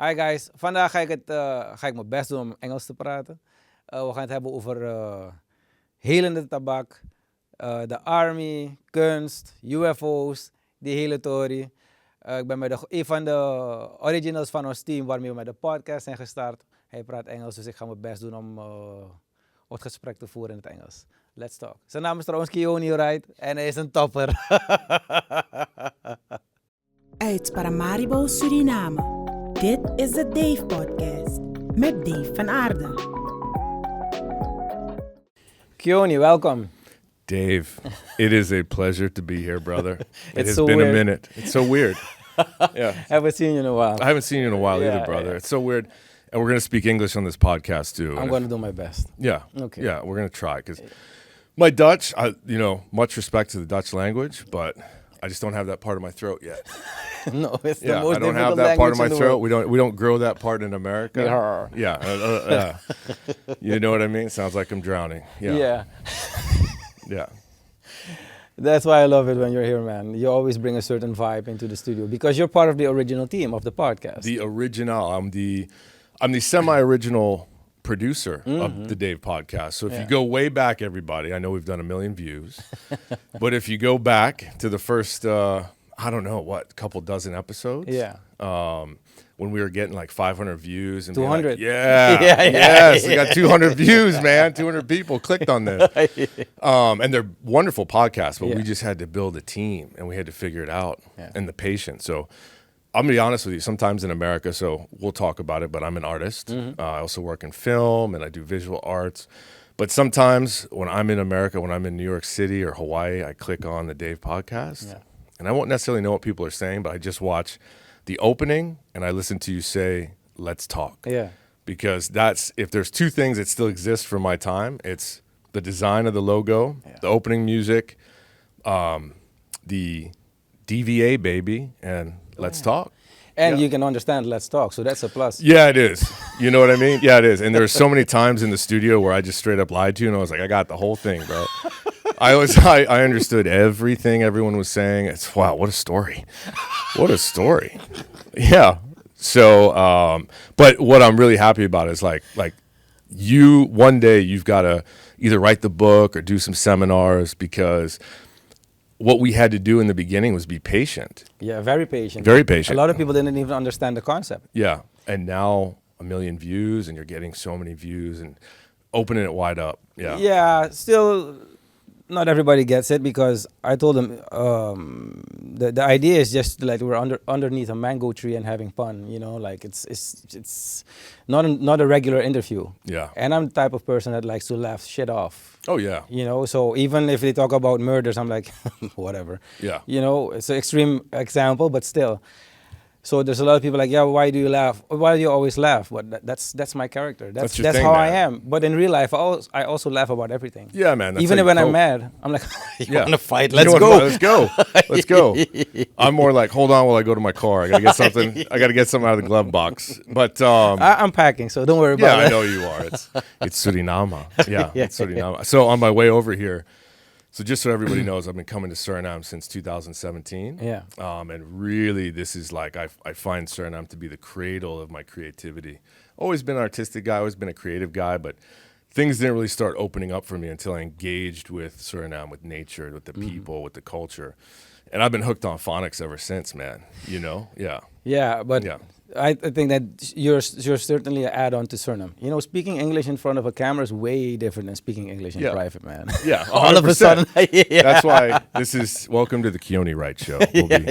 Hi guys, vandaag ga ik mijn best doen om Engels te praten. We gaan het hebben over helende tabak, de army, kunst, UFO's, die hele tory. Ik ben met een van de originals van ons team waarmee we met de podcast zijn gestart. Hij praat Engels, dus ik ga mijn best doen om het gesprek te voeren in het Engels. Let's talk. Zijn naam is trouwens Keoni, wright? En hij is een topper. Uit Paramaribo, Suriname. Dit is de Dave Podcast met Dave van Aerde. Keoni, welkom. Dave, it is a pleasure to be here, brother. It has so been weird. a minute. It's so weird. Yeah. Haven't seen you in a while. I haven't seen you in a while Yeah, either, brother. yeah. It's so weird. And we're going to speak English on this podcast too. I'm going to do my best. Yeah. Okay. Yeah, we're going to try because my Dutch, much respect to the Dutch language, but I just don't have that part of my throat yet. No, it's the Yeah, most I don't have difficult that part of language my in the throat. world. We don't grow that part in America. Yeah. Yeah. You know what I mean? Sounds like I'm drowning. Yeah. Yeah. That's why I love it when you're here, man. You always bring a certain vibe into the studio because you're part of the original team of the podcast. The original. I'm the semi-original producer of the Dave podcast. So if you go way back, everybody, I know we've done 1 million views, but if you go back to the first, couple dozen episodes. Yeah. When we were getting like 500 views and 200. like, we got 200 views, man. 200 people clicked on this. And they're wonderful podcasts, but we just had to build a team and we had to figure it out and the patience. So I'm going to be honest with you, sometimes in America, so we'll talk about it, but I'm an artist. I also work in film and I do visual arts. But sometimes when I'm in America, when I'm in New York City or Hawaii, I click on the Dave podcast. Yeah. And I won't necessarily know what people are saying, but I just watch the opening and I listen to you say, let's talk. Yeah. Because if there's two things that still exist from my time, it's the design of the logo, the opening music, the DVA baby, and let's talk. And you can understand let's talk, so that's a plus. Yeah, it is. You know what I mean? Yeah, it is. And there were so many times in the studio where I just straight up lied to you and I was like, I got the whole thing, bro. I understood everything everyone was saying. It's wow, what a story. What a story. Yeah. So, but what I'm really happy about is like you, one day you've got to either write the book or do some seminars because what we had to do in the beginning was be patient. Yeah, very patient. Very patient. A lot of people didn't even understand the concept. Yeah. And now 1 million views and you're getting so many views and opening it wide up. Yeah. Yeah, still not everybody gets it because I told them the idea is just like we're underneath a mango tree and having fun, like it's not a regular interview. Yeah. And I'm the type of person that likes to laugh shit off. Oh yeah. So even if they talk about murders, I'm like, whatever. Yeah. It's an extreme example, but still. So there's a lot of people like, yeah, why do you laugh? Why do you always laugh? But that's my character. That's your thing, how man. I am. But in real life, I also laugh about everything. Yeah, man. That's Even how you when I'm cope. mad, I'm like, you want to fight? You Let's know go. what? Let's go. Let's go. I'm more like, hold on while I go to my car. I gotta get something. I gotta get something out of the glove box. But I'm packing, so don't worry about I that. know you are. It's Suriname. Yeah, it's Suriname. So on my way over here, so just so everybody knows, I've been coming to Suriname since 2017. Yeah. And really, this is like, I find Suriname to be the cradle of my creativity. Always been an artistic guy, always been a creative guy, but things didn't really start opening up for me until I engaged with Suriname, with nature, with the people, with the culture. And I've been hooked on phonics ever since, man. Yeah. Yeah, but Yeah. I think that you're certainly an add-on to Suriname. Speaking English in front of a camera is way different than speaking English in private, man. Yeah, All of a 100%. sudden. Yeah. That's why this is welcome to the Keoni Wright Show.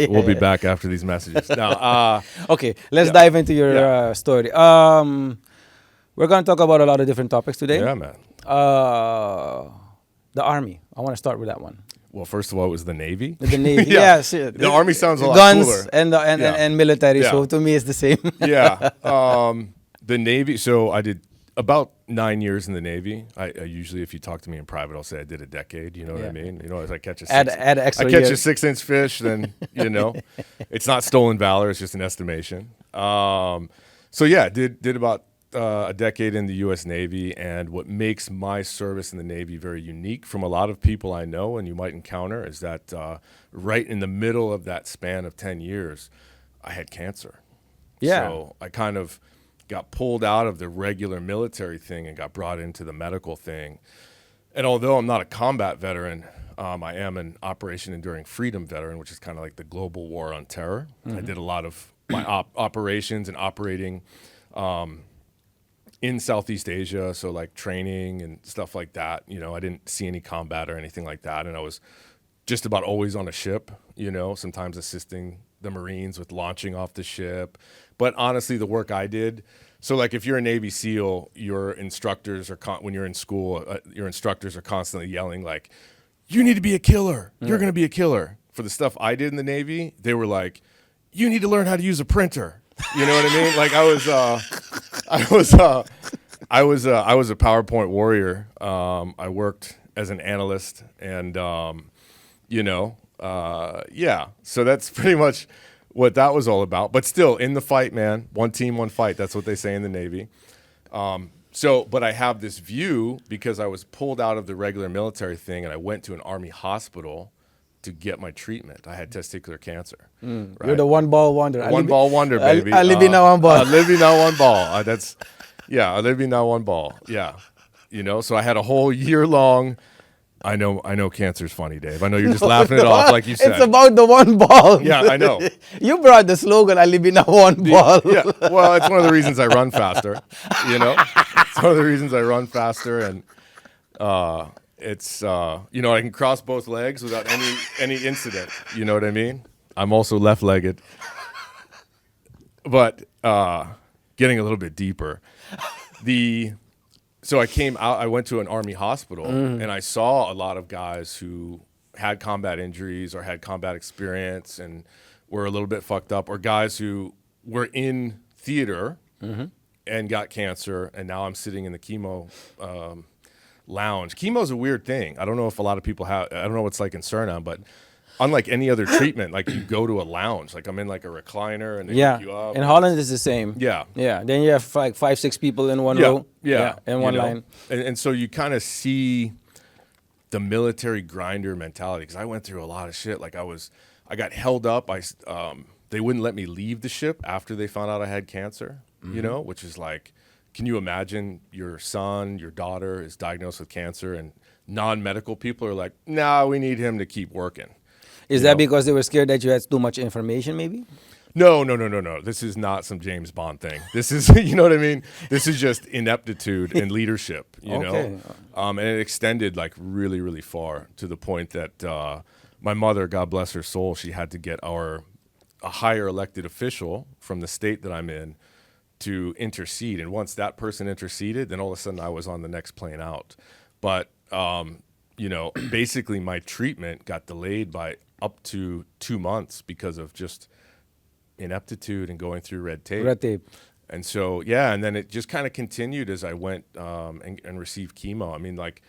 We'll be back after these messages. Now, Okay, let's dive into your story. We're going to talk about a lot of different topics today. yeah, man. The Army. I want to start with that one. Well, first of all, it was the Navy. The Navy. Yeah. Shit. The Army sounds a lot Guns cooler. and military, Yeah. so to me it's the same. Yeah. The Navy. So I did about 9 years in the Navy. I usually, if you talk to me in private, I'll say I did a decade. You know what I mean? As I catch a Add extra I catch year. a 6-inch fish, then it's not stolen valor. It's just an estimation. So yeah, did about a decade in the U.S. Navy, and what makes my service in the Navy very unique from a lot of people I know and you might encounter is that right in the middle of that span of 10 years, I had cancer. Yeah. So I kind of got pulled out of the regular military thing and got brought into the medical thing. And although I'm not a combat veteran, I am an Operation Enduring Freedom veteran, which is kind of like the global war on terror. I did a lot of my operations and operating in Southeast Asia, so like training and stuff like that. You know, I didn't see any combat or anything like that, and I was just about always on a ship, you know, sometimes assisting the Marines with launching off the ship. But honestly, the work I did, so like if you're a Navy SEAL, your instructors are, when you're in school, your instructors are constantly yelling like, you need to be a killer. You're going to be a killer. For the stuff I did in the Navy, they were like, you need to learn how to use a printer. You know what I mean? Like I was a PowerPoint warrior. I worked as an analyst and, you know, yeah. So that's pretty much what that was all about. But still, in the fight, man, one team, one fight. That's what they say in the Navy. But I have this view because I was pulled out of the regular military thing and I went to an Army hospital to get my treatment. I had testicular cancer. Right? You're the one ball wonder. One ball wonder, baby. I live in now one ball. I live in now one ball. I live in now one ball. Yeah. You know, so I had a whole year long. I know cancer's funny, Dave. I know you're just laughing it off like you said. It's about the one ball. Yeah, I know. You brought the slogan, I live in now one ball. Yeah. Well, it's one of the reasons I run faster, you know. It's one of the reasons I run faster, and it's you know, I can cross both legs without any incident. You know what I mean? I'm also left-legged. But getting a little bit deeper, so I came out, I went to an Army hospital and I saw a lot of guys who had combat injuries or had combat experience and were a little bit fucked up, or guys who were in theater and got cancer, and now I'm sitting in the chemo lounge. Chemo is a weird thing. I don't know if a lot of people have, I don't know what it's like in Suriname, but unlike any other treatment, like you go to a lounge, like I'm in like a recliner and they pick you up. In Holland it's the same. Yeah. Yeah. Then you have like 5-6 people in one row. Yeah. In one line. And so you kind of see the military grinder mentality, because I went through a lot of shit. Like I got held up. They wouldn't let me leave the ship after they found out I had cancer, you know, which is like, can you imagine your son, your daughter is diagnosed with cancer and non-medical people are like, nah, we need him to keep working. Is that because they were scared that you had too much information, maybe? No. This is not some James Bond thing. This is, you know what I mean? This is just ineptitude and leadership, you know? And it extended like really, really far, to the point that my mother, God bless her soul, she had to get a higher elected official from the state that I'm in to intercede. And once that person interceded, then all of a sudden I was on the next plane out. But, you know, basically my treatment got delayed by up to 2 months because of just ineptitude and going through red tape. And so, yeah, and then it just kind of continued as I went and received chemo. I mean, like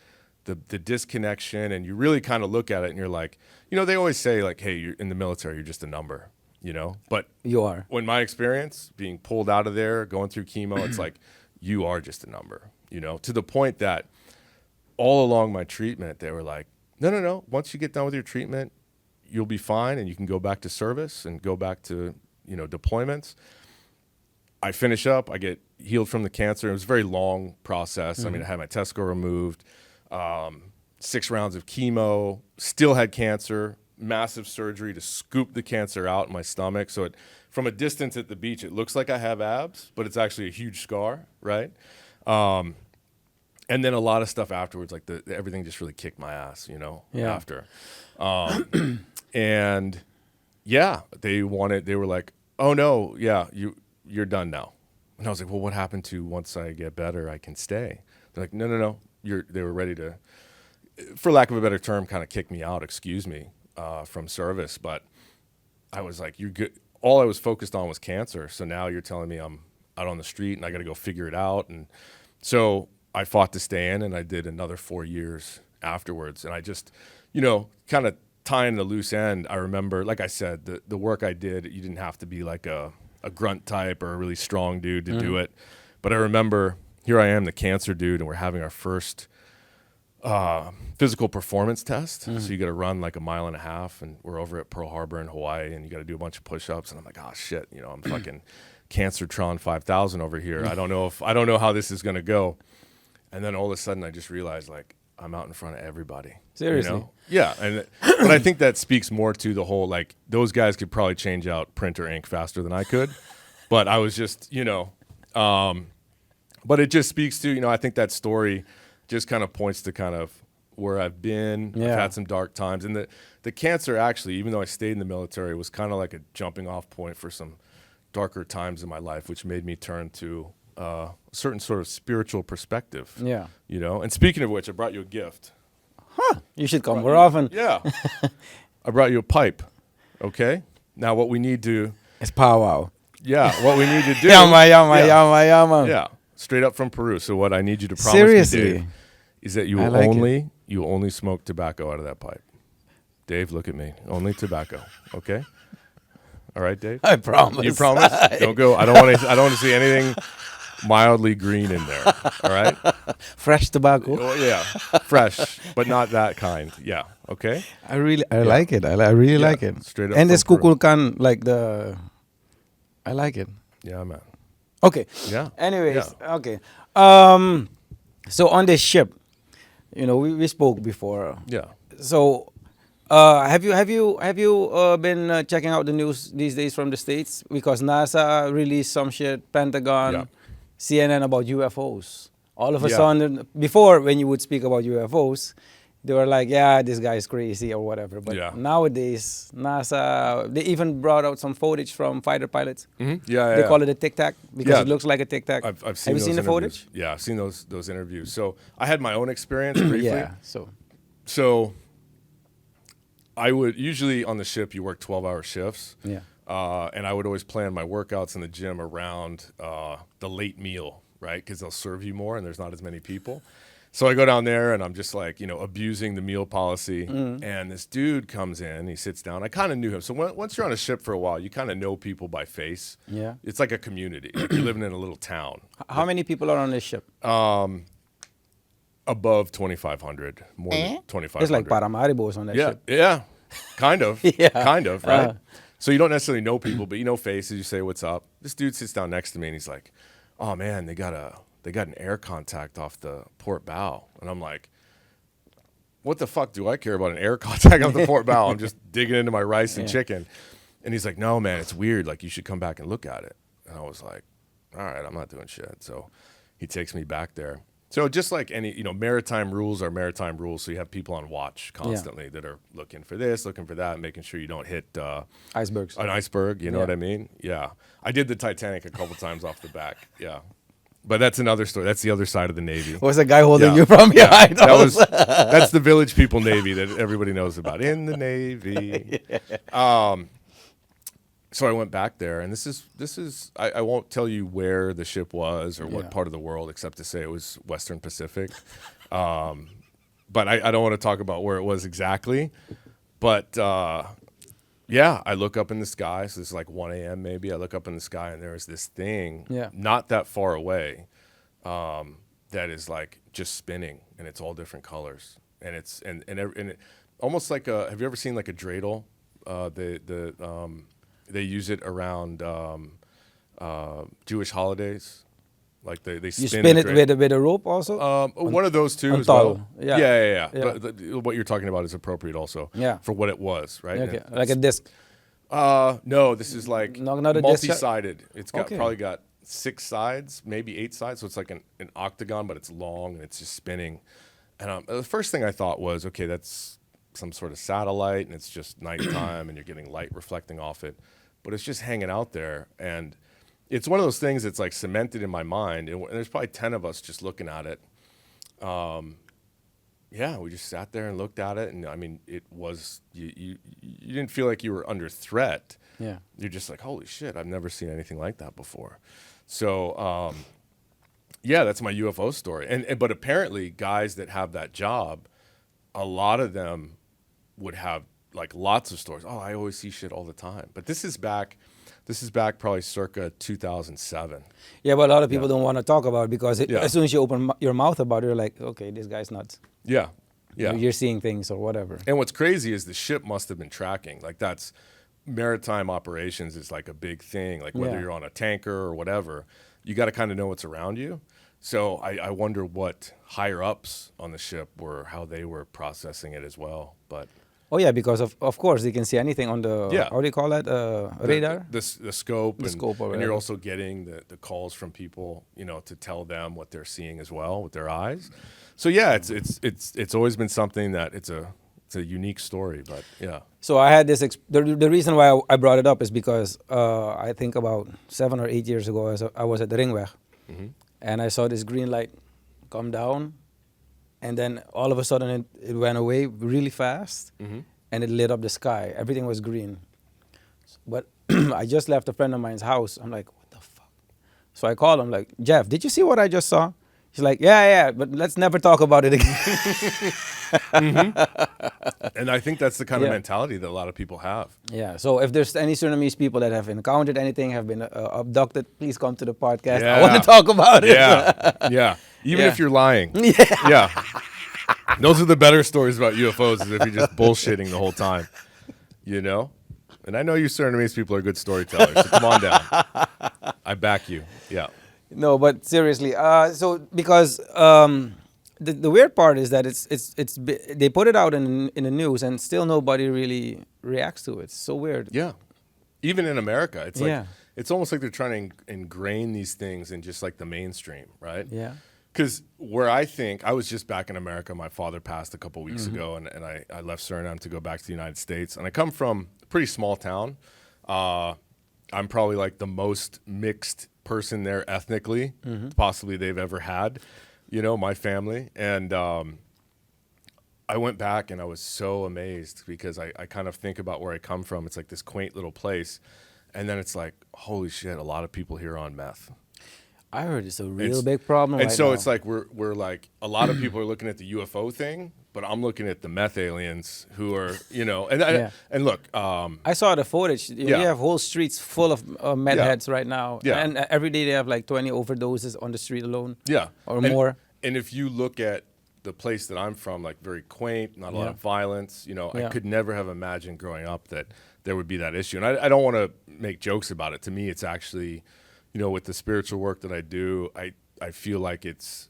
the disconnection, and you really kind of look at it and you're like, you know, they always say like, hey, you're in the military, you're just a number, you know? But you are. When my experience being pulled out of there, going through chemo, it's like, you are just a number, you know, to the point that all along my treatment, they were like, no, once you get done with your treatment, you'll be fine and you can go back to service and go back to, you know, deployments. I finish up, I get healed from the cancer. It was a very long process. I mean, I had my testicle removed, 6 rounds of chemo, still had cancer, massive surgery to scoop the cancer out in my stomach. So from a distance at the beach, it looks like I have abs, but it's actually a huge scar, right? And then a lot of stuff afterwards, like everything just really kicked my ass, you know, after. And yeah, they were like, oh no, yeah, you're done now. And I was like, well, what happened to once I get better, I can stay? They're like, no, they were ready to, for lack of a better term, kind of kick me out, from service. But I was like, you're good. All I was focused on was cancer. So now you're telling me I'm out on the street and I got to go figure it out. And so I fought to stay in, and I did another 4 years afterwards. And I just, you know, kind of tying the loose end, I remember, like I said, the work I did, you didn't have to be like a grunt type or a really strong dude to do it. But I remember, here I am, the cancer dude, and we're having our first physical performance test. So you got to run like 1.5 miles, and we're over at Pearl Harbor in Hawaii, and you got to do a bunch of push-ups. And I'm like, oh shit, you know, I'm fucking Cancertron 5000 over here. I don't know how this is going to go. And then all of a sudden I just realized like I'm out in front of everybody. Seriously? You know? Yeah. But I think that speaks more to the whole, like, those guys could probably change out printer ink faster than I could. But I was just, but it just speaks to, I think that story just kind of points to kind of where I've been. Yeah. I've had some dark times. And the cancer actually, even though I stayed in the military, was kind of like a jumping off point for some darker times in my life, which made me turn to a certain sort of spiritual perspective. Yeah. And speaking of which, I brought you a gift. Huh. You should come more often. Yeah. I brought you a pipe. Okay. Now what we need to. It's powwow. Yeah. What we need to do. Yama. Yeah. Straight up from Peru. So what I need you to promise Seriously? me, Dave, is that you will only smoke tobacco out of that pipe. Dave, look at me. Only tobacco. Okay. All right, Dave. I promise. You promise? Don't go. I don't want to see anything mildly green in there. All right. Fresh tobacco. Oh, yeah. Fresh, but not that kind. Yeah. Okay. I like it. I really like it. Straight up. And this from Peru. kukulkan, I like it. Yeah, man. Okay. Yeah. Anyways, okay. So on this ship, we spoke before. Yeah. So, have you been checking out the news these days from the States? Because NASA released some shit, Pentagon, CNN about UFOs. All of a sudden, before when you would speak about UFOs, they were like, yeah, this guy is crazy or whatever. But nowadays, NASA, they even brought out some footage from fighter pilots. Mm-hmm. They call it a Tic Tac because it looks like a Tic Tac. I've seen. Have you seen the footage? Yeah, I've seen those interviews. So I had my own experience briefly. Yeah. So I would usually on the ship you work 12-hour shifts. Yeah. And I would always plan my workouts in the gym around the late meal, right? Because they'll serve you more and there's not as many people. So I go down there and I'm just like, abusing the meal policy. And this dude comes in, he sits down. I kind of knew him. So once you're on a ship for a while, you kind of know people by face. Yeah. It's like a community. Like you're living in a little town. How many people are on this ship? Above 2,500, more than 2,500. It's like Paramaribos on that ship. Yeah, kind of. Yeah. Kind of, right? So you don't necessarily know people, but you know faces. You say, what's up? This dude sits down next to me and he's like, oh man, they got an air contact off the port bow. And I'm like, what the fuck do I care about an air contact off the port bow? I'm just digging into my rice and chicken. And he's like, no, man, it's weird. Like, you should come back and look at it. And I was like, all right, I'm not doing shit. So he takes me back there. So just like any, maritime rules are maritime rules. So you have people on watch constantly that are looking for this, looking for that, making sure you don't hit icebergs. An iceberg. You know what I mean? Yeah. I did the Titanic a couple times off the back. Yeah. But that's another story. That's the other side of the Navy. Was the guy holding you from behind? That's the village people Navy that everybody knows about. In the Navy. So I went back there, and this is I won't tell you where the ship was or what part of the world, except to say it was Western Pacific. But I don't want to talk about where it was exactly. But I look up in the sky. So it's like 1 a.m. maybe. I look up in the sky, and there's this thing not that far away that is like just spinning, and it's all different colors, and it's and it, almost like a. Have you ever seen like a dreidel? They use it around Jewish holidays. Like they spin it with a rope also? One of those two as well. Yeah. But what you're talking about is appropriate also for what it was, right? Okay. Like a disc? No, this is like not a multi-sided. It's got probably got 6 sides, maybe 8 sides. So it's like an octagon, but it's long and it's just spinning. And the first thing I thought was, okay, that's some sort of satellite and it's just nighttime and you're getting light reflecting off it. But it's just hanging out there, and it's one of those things that's like cemented in my mind. And there's probably 10 of us just looking at it. We just sat there and looked at it, and I mean, it was you didn't feel like you were under threat. Yeah, you're just like, holy shit, I've never seen anything like that before. So that's my UFO story. And but apparently, guys that have that job, a lot of them would have like lots of stories. Oh, I always see shit all the time. But this is back probably circa 2007. Yeah, but a lot of people don't want to talk about it because as soon as you open your mouth about it, you're like, okay, this guy's nuts. Yeah. You're seeing things or whatever. And what's crazy is the ship must have been tracking. Like that's maritime operations is like a big thing. Like whether you're on a tanker or whatever, you got to kind of know what's around you. So I wonder what higher ups on the ship were, how they were processing it as well. But Oh yeah, because of course they can see anything on the how do you call that radar? the scope, The scope or and you're whatever. also getting the calls from people, to tell them what they're seeing as well with their eyes. So yeah, it's always been something that it's a unique story, but yeah. So I had this. The reason why I brought it up is because I think about 7 or 8 years ago, I was at the Ringweg, and I saw this green light come down, and then all of a sudden it went away really fast, and it lit up the sky. Everything was green. But I just left a friend of mine's house. I'm like, what the fuck? So I called him like, Jeff, did you see what I just saw? He's like, yeah, but let's never talk about it again. And I think that's the kind of mentality that a lot of people have. Yeah. So if there's any Surinamese people that have encountered anything, have been abducted, please come to the podcast. Yeah. I want to talk about it. Yeah. Even if you're lying. Yeah. Those are the better stories about UFOs, is if you're just bullshitting the whole time. And I know you Surinamese people are good storytellers, so come on down. I back you. Yeah. No, but seriously. So because the weird part is that they put it out in the news and still nobody really reacts to it. It's so weird. Yeah. Even in America, it's like it's almost like they're trying to ingrain these things in just like the mainstream, right? Yeah. Because where I was just back in America. My father passed a couple weeks ago, and I left Suriname to go back to the United States. And I come from a pretty small town. I'm probably like the most mixed person there ethnically, possibly they've ever had, my family. And I went back and I was so amazed because I kind of think about where I come from. It's like this quaint little place. And then it's like, holy shit, a lot of people here are on meth. I heard it's a real big problem. And right so now. it's like we're like, a lot of people are looking at the UFO thing, but I'm looking at the meth aliens who are, and look. I saw the footage. You have whole streets full of meth heads right now. Yeah. And every day they have like 20 overdoses on the street alone. Yeah. Or more. And if you look at the place that I'm from, like very quaint, not a lot of violence, I could never have imagined growing up that there would be that issue. And I don't want to make jokes about it. To me, it's actually, with the spiritual work that I do, I feel like it's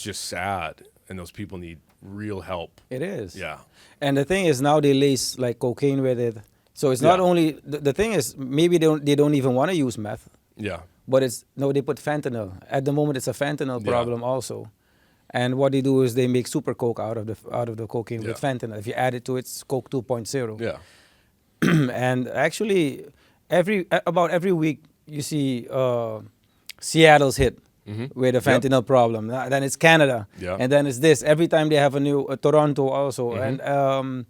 just sad, and those people need real help. It is. Yeah. And the thing is, now they lace like cocaine with it. So it's not only the thing is maybe they don't even want to use meth. Yeah. But they put fentanyl. At the moment, it's a fentanyl problem also. And what they do is they make super coke out of the cocaine with fentanyl. If you add it to it, it's Coke 2.0. Yeah. And actually, about every week you see Seattle's hit with a fentanyl problem. Then it's Canada, and then it's this. Every time they have a new Toronto also, and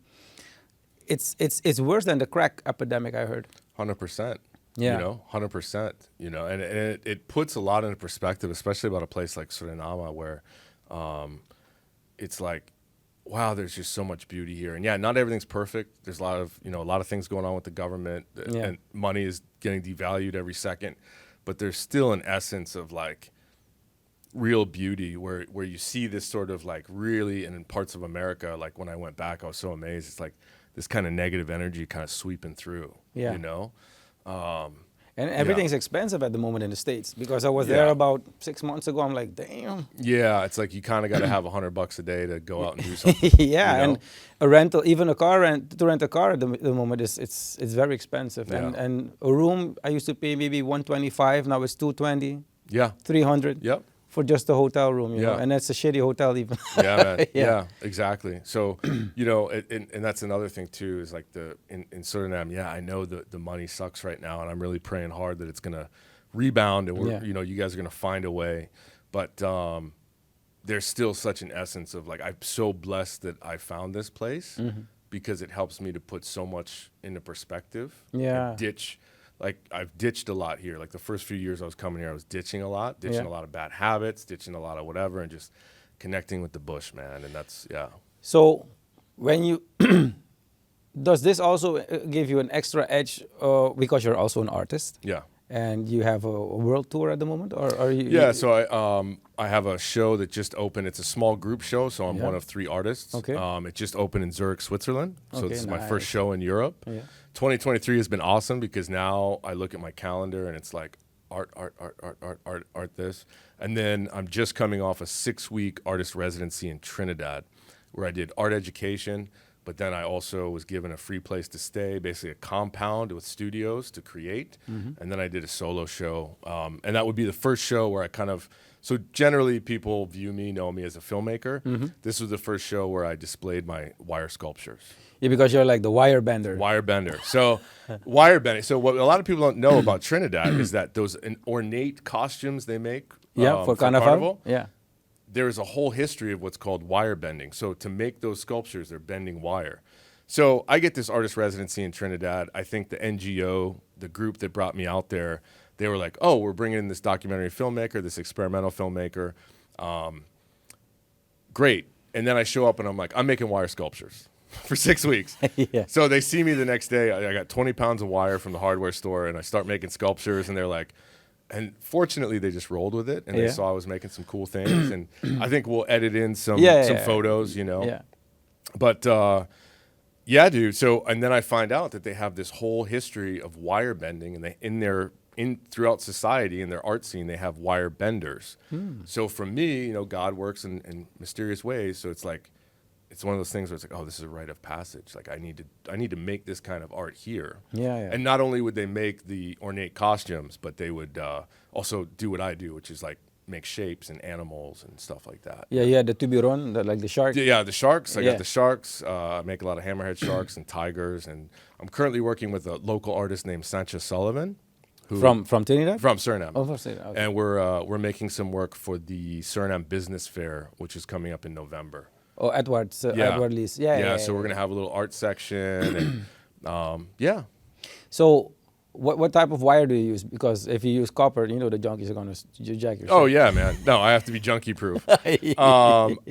it's worse than the crack epidemic. I heard. 100%. Yeah. 100%. And it puts a lot into perspective, especially about a place like Suriname, where it's like, wow, there's just so much beauty here. And not everything's perfect. There's a lot of things going on with the government, and money is getting devalued every second. But there's still an essence of like real beauty where you see this sort of like really, and in parts of America, like when I went back, I was so amazed. It's like this kind of negative energy kind of sweeping through, And everything's expensive at the moment in the States, because I was there about 6 months ago. I'm like, damn. Yeah, it's like you kind of got to have $100 a day to go out and do something. And a rental, even a car to rent a car at the moment it's very expensive. And a room I used to pay maybe $125, now it's $220. Yeah. $300. Yep. For just a hotel room, you know, and that's a shitty hotel even. Yeah, man. Yeah, exactly. So, and that's another thing too, is like in Suriname, I know the money sucks right now, and I'm really praying hard that it's gonna rebound, and we're, you guys are gonna find a way. But there's still such an essence of like, I'm so blessed that I found this place because it helps me to put so much into perspective. Yeah. Like I've ditched a lot here. Like the first few years I was coming here, I was ditching a lot of bad habits, ditching a lot of whatever, and just connecting with the bush, man. And that's, So when you, does this also give you an extra edge because you're also an artist? Yeah. And you have a world tour at the moment, or are you? Yeah, so I have a show that just opened. It's a small group show, so I'm one of 3 artists. Okay. It just opened in Zurich, Switzerland. So Okay, this is my nice. first show in Europe. Yeah. 2023 has been awesome because now I look at my calendar and it's like art this. And then I'm just coming off a 6-week artist residency in Trinidad where I did art education, but then I also was given a free place to stay, basically a compound with studios to create. And then I did a solo show. And that would be the first show where I so generally people know me as a filmmaker. This was the first show where I displayed my wire sculptures. Yeah, because you're like the wire bender. Wire bender. So wire bending. So what a lot of people don't know about Trinidad is that those ornate costumes they make For carnival. Yeah. There is a whole history of what's called wire bending. So to make those sculptures, they're bending wire. So I get this artist residency in Trinidad. I think the NGO, the group that brought me out there, they were like, oh, we're bringing in this documentary filmmaker, this experimental filmmaker. Great. And then I show up and I'm like, I'm making wire sculptures for 6 weeks. Yeah. So they see me the next day. I got 20 pounds of wire from the hardware store and I start making sculptures and they're like, and fortunately they just rolled with it and they saw I was making some cool things. And I think we'll edit in some photos, Yeah. But yeah, dude. So, and then I find out that they have this whole history of wire bending and throughout society in their art scene, they have wire benders. So for me, God works in mysterious ways. So it's like, it's one of those things where it's like, oh, this is a rite of passage. Like I need to make this kind of art here. Yeah. And not only would they make the ornate costumes, but they would also do what I do, which is like make shapes and animals and stuff like that. Yeah, you had the tiburon, like the shark. Yeah, the sharks. I got the sharks. I make a lot of hammerhead sharks and tigers. And I'm currently working with a local artist named Sanchez Sullivan. From Trinidad? From Suriname. Oh, from Suriname. Okay. And we're making some work for the Suriname Business Fair, which is coming up in November. Oh, Edward Lees. Yeah. So we're gonna have a little art section, and yeah. So, what type of wire do you use? Because if you use copper, the junkies are gonna jack your shit. Oh yeah, man. No, I have to be junkie proof. I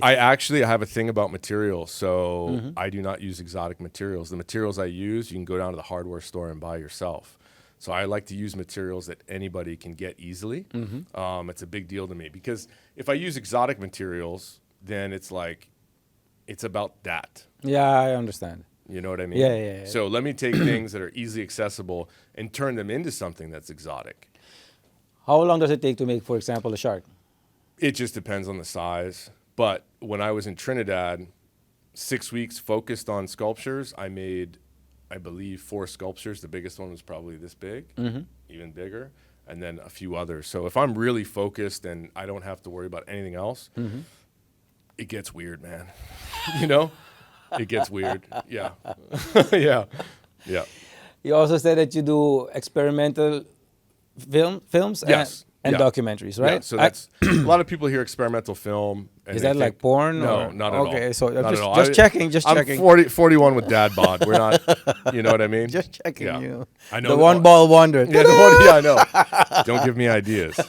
have a thing about materials, so I do not use exotic materials. The materials I use, you can go down to the hardware store and buy yourself. So I like to use materials that anybody can get easily. It's a big deal to me because if I use exotic materials, then it's like, it's about that. Yeah, I understand. You know what I mean? Yeah. So let me take things that are easily accessible and turn them into something that's exotic. How long does it take to make, for example, a shark? It just depends on the size. But when I was in Trinidad, 6 weeks focused on sculptures, I made, I believe, 4 sculptures. The biggest one was probably this big, even bigger, and then a few others. So if I'm really focused and I don't have to worry about anything else, it gets weird, man. It gets weird. Yeah. Yeah. You also said that you do experimental films and documentaries, right? Yeah, so that's a lot of people hear experimental film. And is that like porn? No, not at all. Okay, so not just checking. I'm 41 with dad bod. We're not, you know what I mean? Just checking. Yeah. I know the one ball wonder. Yeah, I know. Don't give me ideas.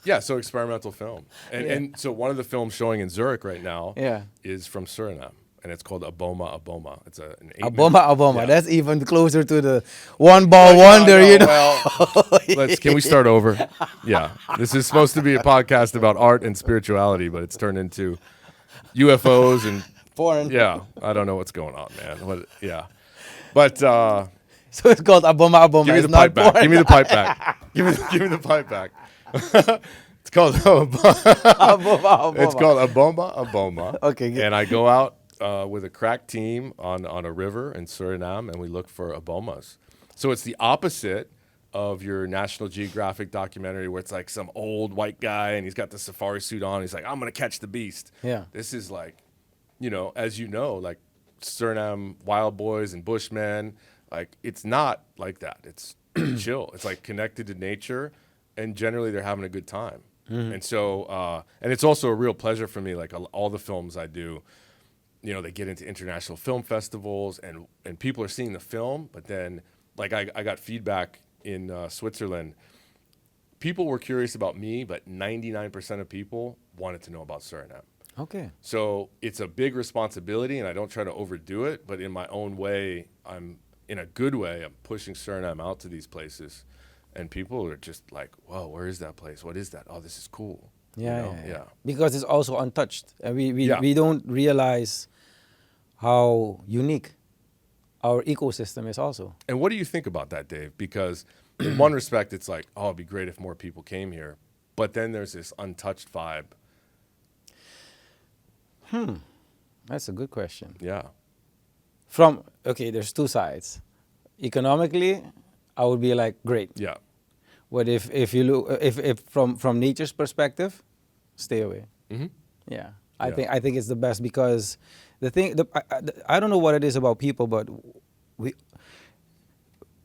Yeah, so experimental film. And so one of the films showing in Zurich right now is from Suriname. And it's called Aboma Aboma. It's an 8 Aboma. Yeah. That's even closer to the one ball wonder, Well, can we start over? Yeah. This is supposed to be a podcast about art and spirituality, but it's turned into UFOs and porn. Yeah. I don't know what's going on, man. But so it's called Aboma Aboma. Give me the pipe back. Give me the pipe back. Give me the pipe back. It's called Aboma. It's called Aboma. Okay. Good. And I go out with a crack team on a river in Suriname, and we look for abomas. So it's the opposite of your National Geographic documentary where it's like some old white guy and he's got the safari suit on. He's like, I'm going to catch the beast. Yeah. This is like, as you know, like Suriname wild boys and bushmen, like it's not like that. It's chill. It's like connected to nature, and generally they're having a good time. And so, and it's also a real pleasure for me, like all the films I do, they get into international film festivals and people are seeing the film, but then like I got feedback in Switzerland. People were curious about me, but 99% of people wanted to know about Suriname. Okay. So it's a big responsibility and I don't try to overdo it, but in my own way, I'm in a good way, I'm pushing Suriname out to these places, and people are just like, "Whoa, where is that place? What is that? Oh, this is cool." Yeah. Because it's also untouched, and we Yeah. we don't realize how unique our ecosystem is also. And what do you think about that, Dave? Because in one respect, it's like, oh, it'd be great if more people came here, but then there's this untouched vibe. That's a good question. Yeah. There's two sides. Economically, I would be like, great. Yeah. But if you look, if from nature's perspective, stay away. Mm-hmm. Yeah, Yeah. I think it's the best, because I don't know what it is about people, but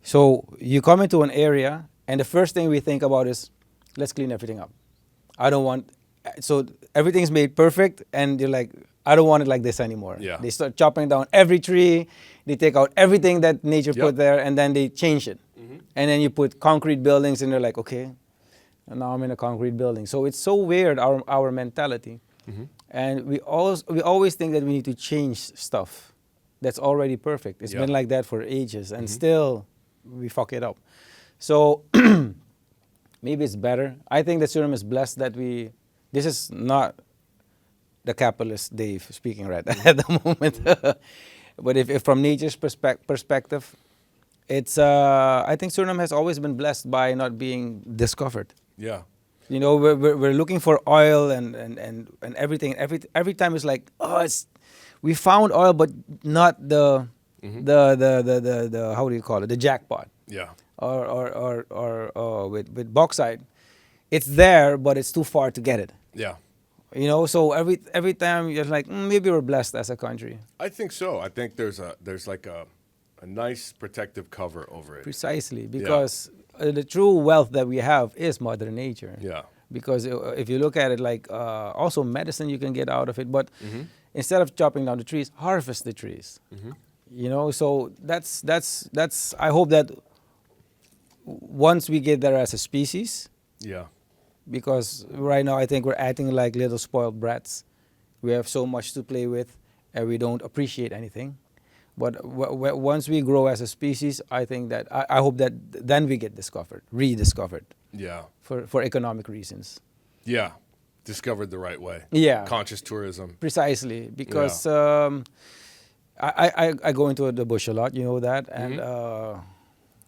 so you come into an area and the first thing we think about is, let's clean everything up. So everything's made perfect and you're like, I don't want it like this anymore. Yeah. They start chopping down every tree, they take out everything that nature Yep. put there, and then they change it. And then you put concrete buildings and they're like, okay, and now I'm in a concrete building. So it's so weird, our mentality. And we always think that we need to change stuff that's already perfect. It's Yeah. been like that for ages, and still we fuck it up. So maybe it's better. I think that Suriname is blessed that this is not the capitalist Dave speaking right at the moment. But if from nature's perspective, it's I think Suriname has always been blessed by not being discovered. Yeah. You know, we're looking for oil and everything. Every time it's like, we found oil, but not the how do you call it? The jackpot. Yeah. Or with bauxite, it's there, but it's too far to get it. Yeah. You know, so every time you're like, maybe we're blessed as a country. I think so. I think there's like a nice protective cover over it. Precisely, because the true wealth that we have is Mother Nature. Yeah. Because if you look at it, like also medicine you can get out of it, but instead of chopping down the trees, harvest the trees. You know, so that's I hope that once we get there as a species, Yeah. because right now I think we're acting like little spoiled brats. We have so much to play with and we don't appreciate anything. But once we grow as a species, I think that I hope that then we get rediscovered Yeah. for economic reasons. Yeah. Discovered the right way. Yeah. Conscious tourism. Precisely, because I go into the bush a lot, you know that, and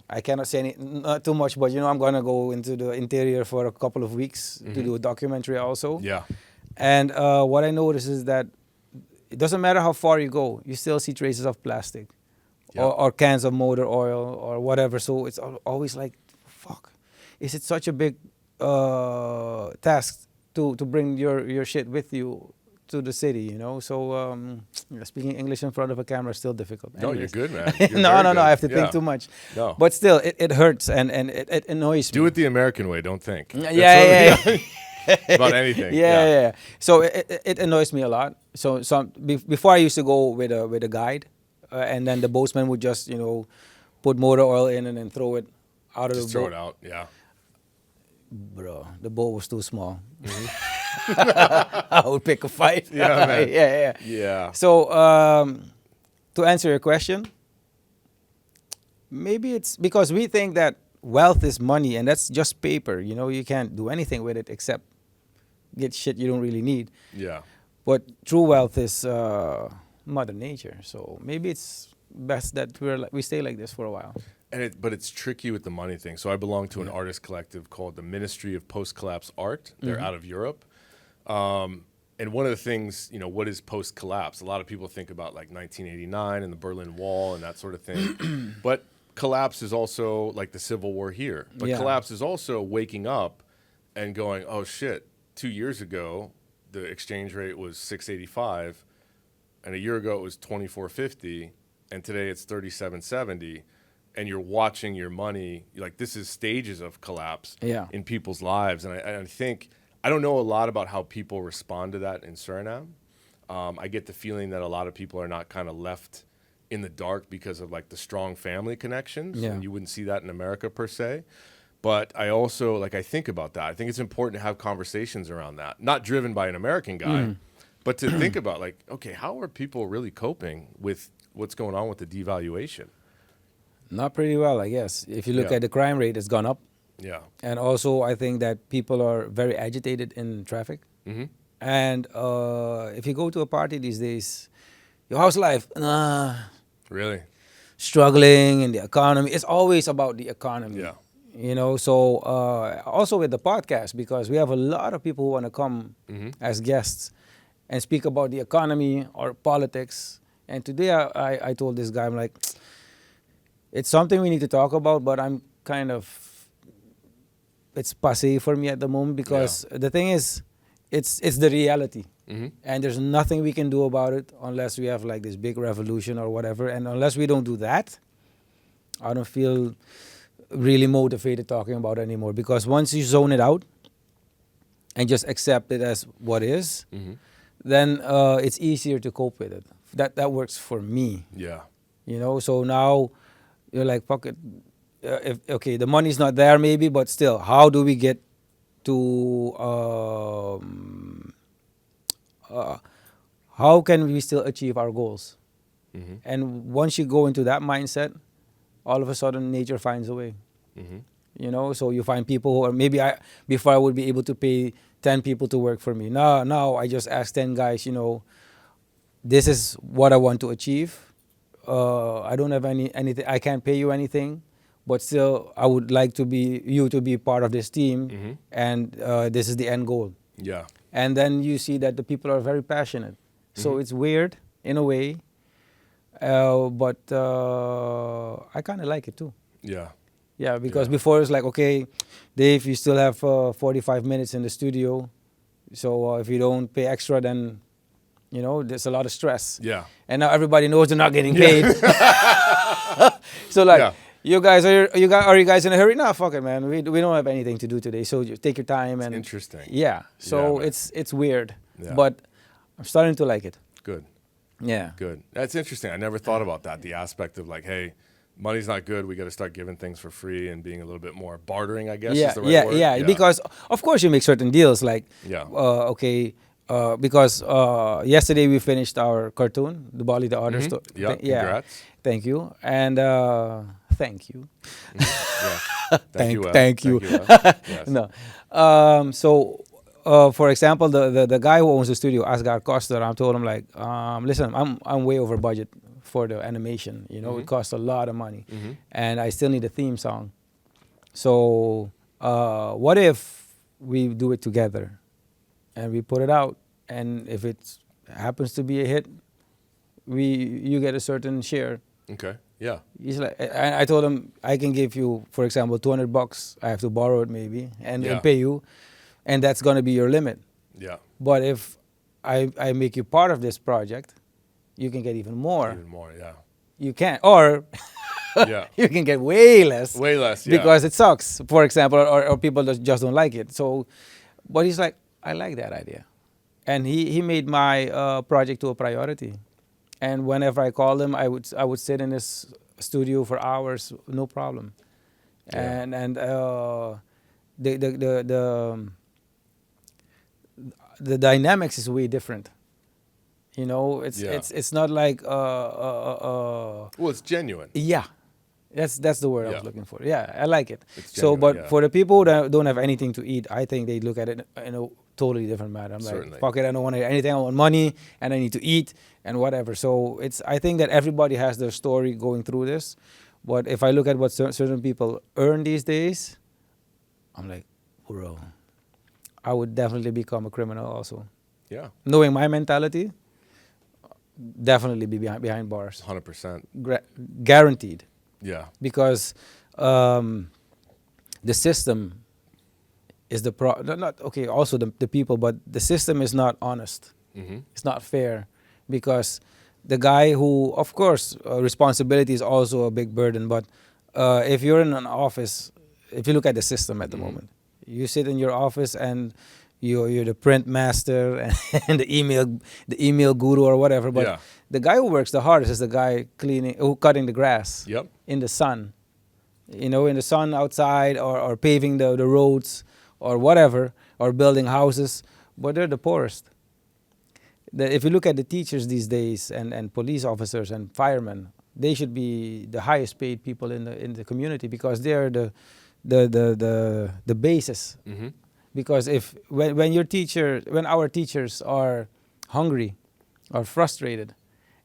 I cannot say not too much, but you know I'm gonna go into the interior for a couple of weeks to do a documentary also. Yeah. And what I notice is that it doesn't matter how far you go, you still see traces of plastic, or cans of motor oil or whatever. So it's always like, fuck, is it such a big task to bring your shit with you to the city, you know? So speaking English in front of a camera is still difficult. No, Anyways. you're good, man. You're no, very I have to good. think too much. No. But still, it hurts and it annoys me. Do it the American way. Don't think. Yeah. About anything. Yeah. So it annoys me a lot. So before I used to go with a guide, and then the boatsman would just put motor oil in and then throw it out of Just the throw boat. it out. Yeah. Bro, the boat was too small. I would pick a fight. Yeah, man. Yeah. Yeah. So to answer your question, maybe it's because we think that wealth is money and that's just paper. You know, you can't do anything with it except get shit you don't really need. Yeah. But true wealth is Mother Nature. So maybe it's best that we stay like this for a while. But it's tricky with the money thing. So I belong to an artist collective called the Ministry of Post-Collapse Art. They're out of Europe. And one of the things, what is post-collapse? A lot of people think about like 1989 and the Berlin Wall and that sort of thing. But collapse is also like the Civil War here. But collapse is also waking up and going, oh shit, 2 years ago, the exchange rate was 685. And a year ago it was 24.50. And today it's 37.70. And you're watching your money, like this is stages of collapse in people's lives. And I think, I don't know a lot about how people respond to that in Suriname. I get the feeling that a lot of people are not kind of left in the dark because of like the strong family connections. Yeah. And you wouldn't see that in America per se. But I also, I think about that. I think it's important to have conversations around that. Not driven by an American guy, but to think about okay, how are people really coping with what's going on with the devaluation? Not pretty well, I guess. If you look Yeah. at the crime rate, it's gone up. Yeah. And also, I think that people are very agitated in traffic. Mm-hmm. And if you go to a party these days, your house life, Really? struggling in the economy. It's always about the economy. Yeah. You know, so also with the podcast, because we have a lot of people who want to come as guests and speak about the economy or politics. And today I told this guy, I'm like, it's something we need to talk about, but I'm kind of, it's passé for me at the moment because the thing is, it's the reality. Mm-hmm. And there's nothing we can do about it unless we have like this big revolution or whatever. And unless we don't do that, I don't feel really motivated talking about it anymore. Because once you zone it out and just accept it as what is, then it's easier to cope with it. That works for me. Yeah. You know, so now you're like, fuck it. If okay, the money's not there maybe, but still, how do we get to how can we still achieve our goals? Mm-hmm. And once you go into that mindset, all of a sudden nature finds a way. Mm-hmm. You know, so you find people who are maybe before I would be able to pay 10 people to work for me. Now I just ask 10 guys, you know, this is what I want to achieve. I don't have anything. I can't pay you anything, but still, I would like to be part of this team, and this is the end goal. Yeah. And then you see that the people are very passionate. So it's weird in a way, but I kind of like it too. Yeah. Yeah, because Yeah. before it's like, okay, Dave, you still have 45 minutes in the studio, so if you don't pay extra, then you know there's a lot of stress. Yeah. And now everybody knows they're not getting paid. So like, Yeah. you guys are you guys in a hurry? Nah, fuck it, man. We don't have anything to do today, so just take your time and Interesting. yeah. So man. it's weird, Yeah. but I'm starting to like it. Good. Yeah. Good. That's interesting. I never thought about that. The aspect of like, hey, money's not good. We got to start giving things for free and being a little bit more bartering, I guess. Yeah, Is the right word? yeah. Because of course you make certain deals like Yeah. okay. Because yesterday we finished our cartoon, the Bali the Otter story. Yeah. Congrats. Thank you. And thank you. Yeah. Thank you. Yes. No. So, for example, the guy who owns the studio, Asgar Costa, I told him like, listen, I'm way over budget for the animation. You know, it costs a lot of money, and I still need a theme song. So, what if we do it together, and we put it out, and if it happens to be a hit, you get a certain share. Okay. Yeah. He's like, and I told him I can give you, for example, $200. I have to borrow it maybe and pay you, and that's gonna be your limit. Yeah. But if I make you part of this project, you can get even more. Even more. Yeah. You can, or Yeah. you can get way less. Way less. Yeah. Because it sucks, for example, or people that just don't like it. So, but he's like, I like that idea, and he made my project to a priority. And whenever I called him, I would sit in his studio for hours, no problem. Yeah. And the dynamics is way different. You know, it's not like Well, it's genuine. yeah. That's the word I Yeah. was looking for. Yeah, I like it. It's So, genuine, but yeah. for the people that don't have anything to eat, I think they look at it in a totally different manner. I'm Certainly. like, fuck it, I don't want anything. I want money, and I need to eat, and whatever. So I think that everybody has their story going through this. But if I look at what certain people earn these days, I'm like, bro, I would definitely become a criminal also. Yeah. Knowing my mentality, definitely be behind bars. 100%. Guaranteed. Yeah. Because the system is not okay. Also the people, but the system is not honest. It's not fair, because the guy who, of course, responsibility is also a big burden. But if you're in an office, if you look at the system at the moment, you sit in your office and you're the print master and the email guru or whatever. But Yeah. the guy who works the hardest is the guy cutting the grass. Yep. In the sun, you know, in the sun outside, or paving the roads or whatever, or building houses, but they're the poorest. If you look at the teachers these days and police officers and firemen, they should be the highest paid people in the community, because they are the basis. Mm-hmm. Because if when our teachers are hungry or frustrated,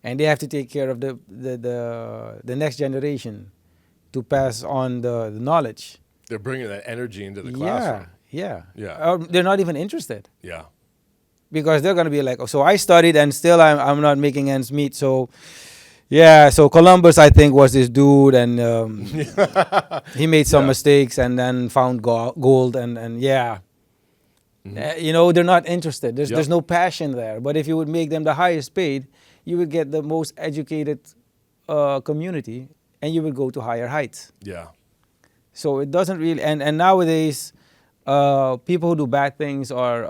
and they have to take care of the next generation to pass on the knowledge. They're bringing that energy into the classroom. Yeah. Yeah. They're not even interested, Yeah. because they're gonna be like, oh, so I studied and still I'm not making ends meet. So yeah, so Columbus, I think, was this dude, and he made some mistakes and then found gold, and yeah. They're not interested. There's no passion there. But if you would make them the highest paid, you would get the most educated community, and you would go to higher heights. Yeah. So it doesn't really, and nowadays, people who do bad things are,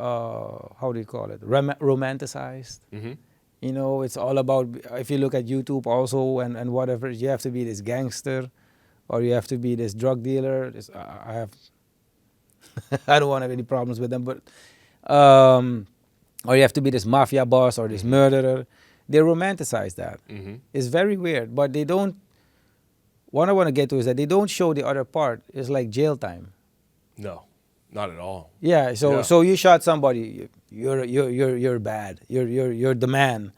how do you call it, romanticized. Mm-hmm. It's all about, if you look at YouTube also and whatever, you have to be this gangster, or you have to be this drug dealer. I don't want to have any problems with them, but or you have to be this mafia boss or this murderer. They romanticize that. Mm-hmm. It's very weird, but they don't. What I want to get to is that they don't show the other part. It's like jail time. No, not at all. Yeah. So you shot somebody. You're bad. You're the man,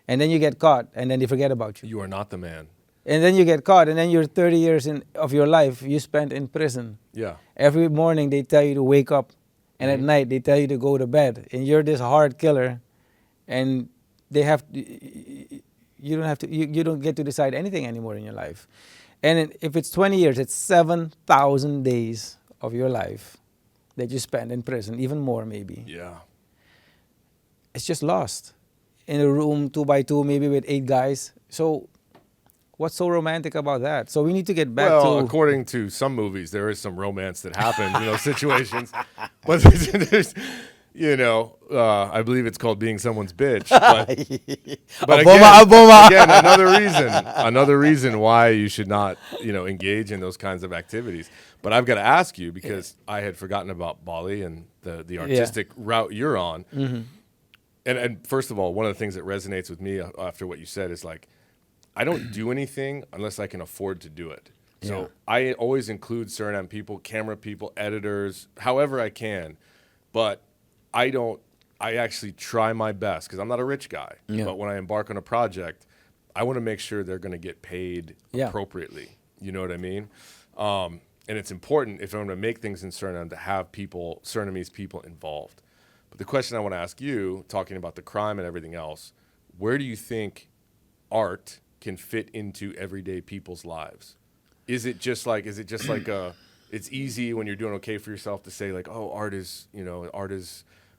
and then you get caught, and then they forget about you. You are not the man. And then you get caught, and then you're 30 years of your life you spent in prison. Yeah. Every morning they tell you to wake up, and at night they tell you to go to bed. And you're this hard killer, and you don't get to decide anything anymore in your life. And if it's 20 years, it's 7,000 days of your life that you spend in prison, even more maybe. Yeah. It's just lost in a room 2x2, maybe with 8 guys. So what's so romantic about that? So we need to get back to... Well, according to some movies, there is some romance that happens in those situations. But there's I believe it's called being someone's bitch. But again, another reason why you should not, engage in those kinds of activities. But I've got to ask you, because I had forgotten about Bali and the artistic route you're on. Mm-hmm. And first of all, one of the things that resonates with me after what you said is like, I don't do anything unless I can afford to do it. So I always include Suriname people, camera people, editors, however I can. But I actually try my best, because I'm not a rich guy. Yeah. But when I embark on a project, I want to make sure they're going to get paid appropriately. You know what I mean? And it's important, if I'm going to make things in Suriname, to have Surinamese people involved. But the question I want to ask you, talking about the crime and everything else, where do you think art can fit into everyday people's lives? Is it just like it's easy when you're doing okay for yourself to say like, oh, art is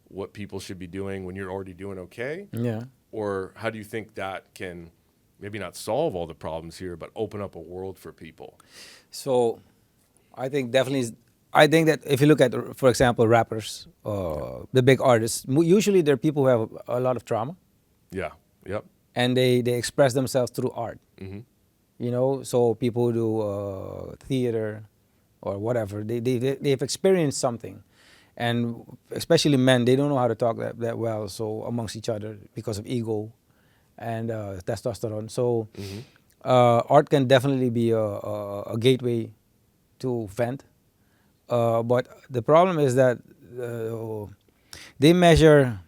what people should be doing when you're already doing okay? Yeah. Or how do you think that can maybe not solve all the problems here, but open up a world for people? So I think that if you look at, for example, rappers, the big artists, usually they're people who have a lot of trauma. Yeah. Yep. And they express themselves through art. Mm-hmm. So people who do theater or whatever, they've experienced something. And especially men, they don't know how to talk that well, so amongst each other, because of ego and testosterone. So art can definitely be a gateway to vent. But the problem is that they measure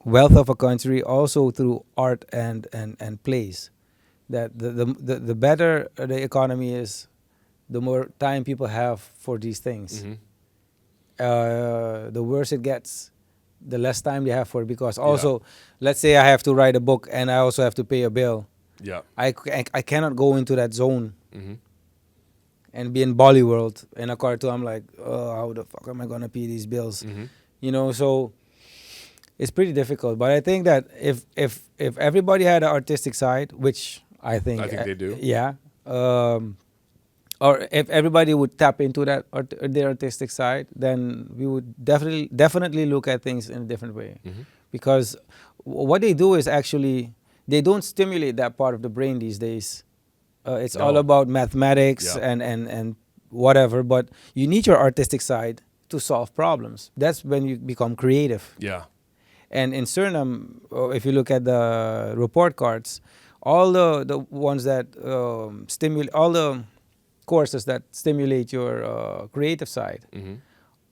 wealth of a country also through art and plays. That the better the economy is, the more time people have for these things. Mm-hmm. The worse it gets, the less time they have for it. Because also, let's say I have to write a book and I also have to pay a bill. Yeah. I cannot go into that zone Mm-hmm. and be in Bolly world in a cartoon. I'm like, oh, how the fuck am I gonna pay these bills? Mm-hmm. So it's pretty difficult. But I think that if everybody had an artistic side, which I think they do. Yeah. Or if everybody would tap into that their artistic side, then we would definitely look at things in a different way. Mm-hmm. Because what they do is actually, they don't stimulate that part of the brain these days. It's all about mathematics and whatever, but you need your artistic side to solve problems. That's when you become creative. Yeah. And in Suriname, if you look at the report cards, all the ones that stimulate, all the courses that stimulate your creative side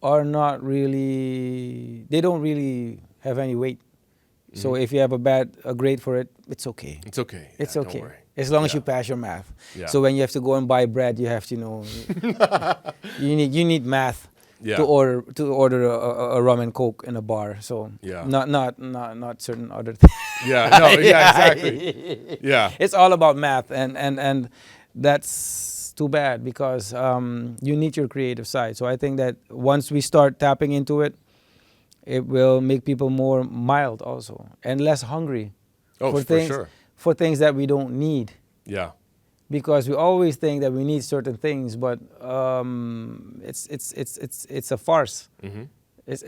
are not really, they don't really have any weight. So if you have a grade for it, it's okay. It's okay. It's Yeah, okay. Don't worry. As long as you pass your math. Yeah. So when you have to go and buy bread, you have to know you need math Yeah. to order a rum and coke in a bar. So Yeah. not certain other things. Yeah. No. Yeah. Exactly. Yeah. It's all about math, and that's too bad because you need your creative side. So I think that once we start tapping into it, it will make people more mild also and less hungry Oh, for sure. for things that we don't need. Yeah. Because we always think that we need certain things, but it's a farce. It's,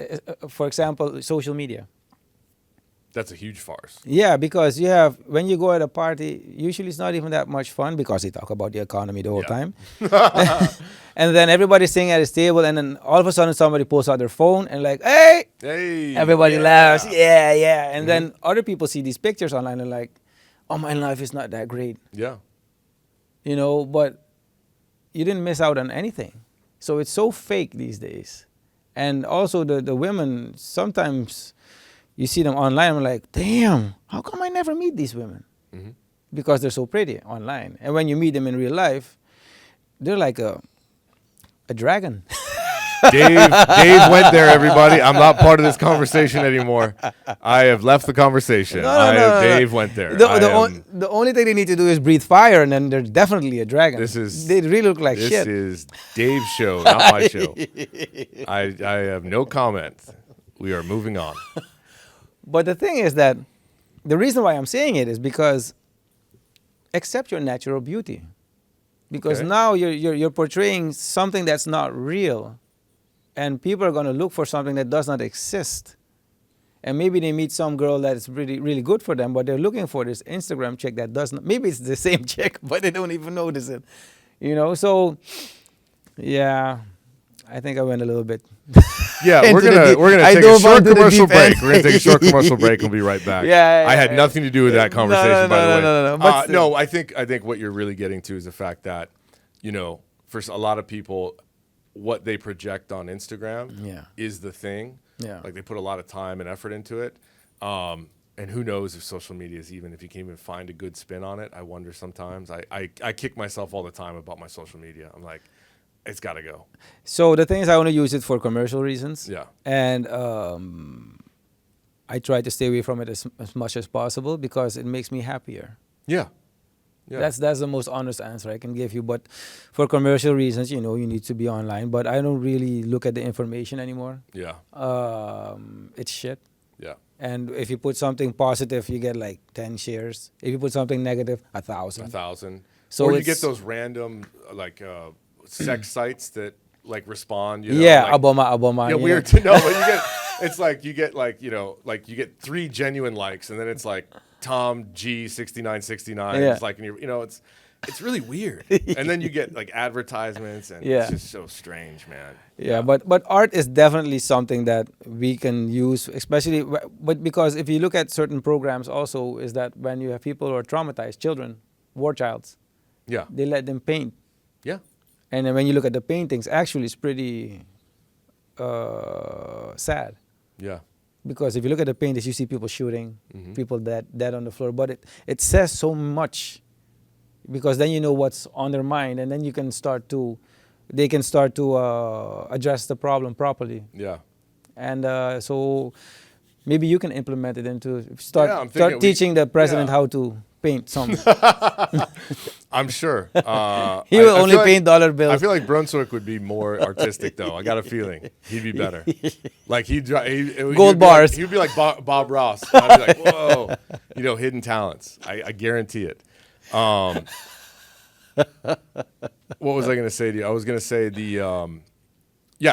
for example, social media. That's a huge farce. Yeah, because when you go at a party, usually it's not even that much fun because they talk about the economy the whole time. And then everybody's sitting at his table, and then all of a sudden somebody pulls out their phone and like, hey, everybody laughs, yeah. And then other people see these pictures online and like, oh, my life is not that great. Yeah. You know, but you didn't miss out on anything. So it's so fake these days. And also the women, sometimes you see them online, I'm like, damn, how come I never meet these women? Because they're so pretty online. And when you meet them in real life, they're like a dragon. Dave went there, everybody. I'm not part of this conversation anymore. I have left the conversation. Dave went there. The only thing they need to do is breathe fire, and then they're definitely a dragon. They really look like shit. This is Dave's show, not my show. I have no comment. We are moving on. But the thing is that the reason why I'm saying it is because accept your natural beauty. Because now you're portraying something that's not real. And people are going to look for something that does not exist. And maybe they meet some girl that's really, really good for them, but they're looking for this Instagram chick that does not, maybe it's the same chick, but they don't even notice it. You know, so yeah, I think I went a little bit. Yeah, we're gonna take a short commercial break. We're gonna take a short commercial break and we'll be right back. I had nothing to do with that conversation, by the way. No, I think what you're really getting to is the fact that, you know, for a lot of people, what they project on Instagram is the thing. Yeah. Like they put a lot of time and effort into it. And who knows if social media is if you can even find a good spin on it. I wonder sometimes. I kick myself all the time about my social media. I'm like, it's got to go. So the thing is, I want to use it for commercial reasons. Yeah. And I try to stay away from it as much as possible because it makes me happier. Yeah. Yeah. That's the most honest answer I can give you. But for commercial reasons, you know, you need to be online. But I don't really look at the information anymore. Yeah. It's shit. Yeah. And if you put something positive, you get like 10 shares. If you put something negative, 1,000. 1,000. So or you get those random sex sites that like respond. You know, yeah, like, Obama. Yeah, weird to know. But you get 3 genuine likes, and then it's like Tom G 6969. Yeah. It's like, it's really weird. And then you get like advertisements, and it's just so strange, man. Yeah, but art is definitely something that we can use, especially, but because if you look at certain programs also, is that when you have people who are traumatized, children, war childs, they let them paint. Yeah. And then when you look at the paintings, actually it's pretty sad. Yeah. Because if you look at the paintings, you see people shooting, people dead on the floor. But it says so much, because then you know what's on their mind, and then they can start to address the problem properly. Yeah. And so maybe you can implement it into start teaching the president how to paint something. I'm sure. He will only paint dollar bills. I feel like Brunswick would be more artistic, though. I got a feeling he'd be better. Like gold bars. He'd be like Bob Ross. I'd be like, whoa, hidden talents. I guarantee it. What was I going to say to you? I was going to say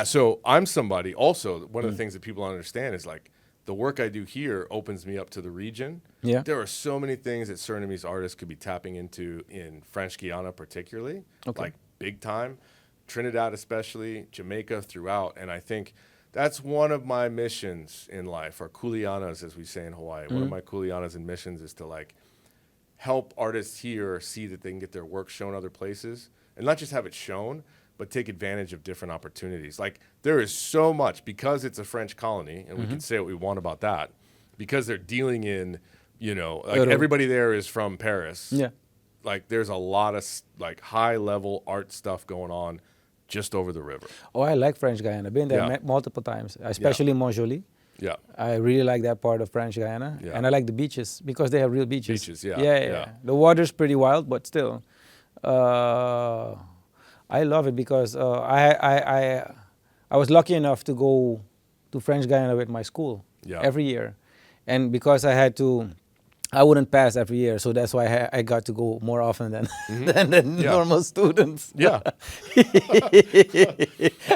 so I'm somebody also, one of the things that people don't understand is like the work I do here opens me up to the region. Yeah. There are so many things that Surinamese artists could be tapping into in French Guiana particularly, like big time, Trinidad especially, Jamaica throughout. And I think that's one of my missions in life, or kuleanas as we say in Hawaii. One of my kuleanas and missions is to like help artists here see that they can get their work shown other places, and not just have it shown, but take advantage of different opportunities. Like, there is so much, because it's a French colony, and we can say what we want about that, because they're dealing in, you know, like everybody there is from Paris. Yeah. Like, there's a lot of like high-level art stuff going on just over the river. Oh, I like French Guyana. I've been there Yeah. multiple times, especially Montjoly. Yeah. I really like that part of French Guyana. Yeah. And I like the beaches because they have real beaches. Beaches, yeah, Yeah. yeah. The water's pretty wild, but still. I love it because I was lucky enough to go to French Guyana with my school every year. And because I wouldn't pass every year, so that's why I got to go more often than than normal students. Yeah.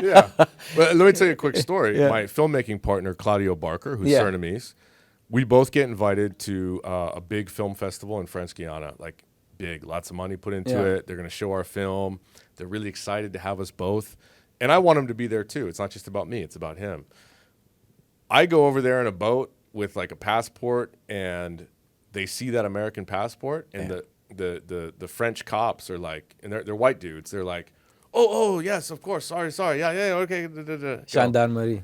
Yeah. But let me tell you a quick story. Yeah. My filmmaking partner, Claudio Barker, who's Yeah. Surinamese, we both get invited to a big film festival in French Guiana, like big, lots of money put into Yeah. it. They're going to show our film. They're really excited to have us both. And I want him to be there too. It's not just about me, it's about him. I go over there in a boat with like a passport, and they see that American passport, and the French cops are like, and they're white dudes. They're like, oh, yes, of course. Sorry. Yeah, okay. Gendarmerie.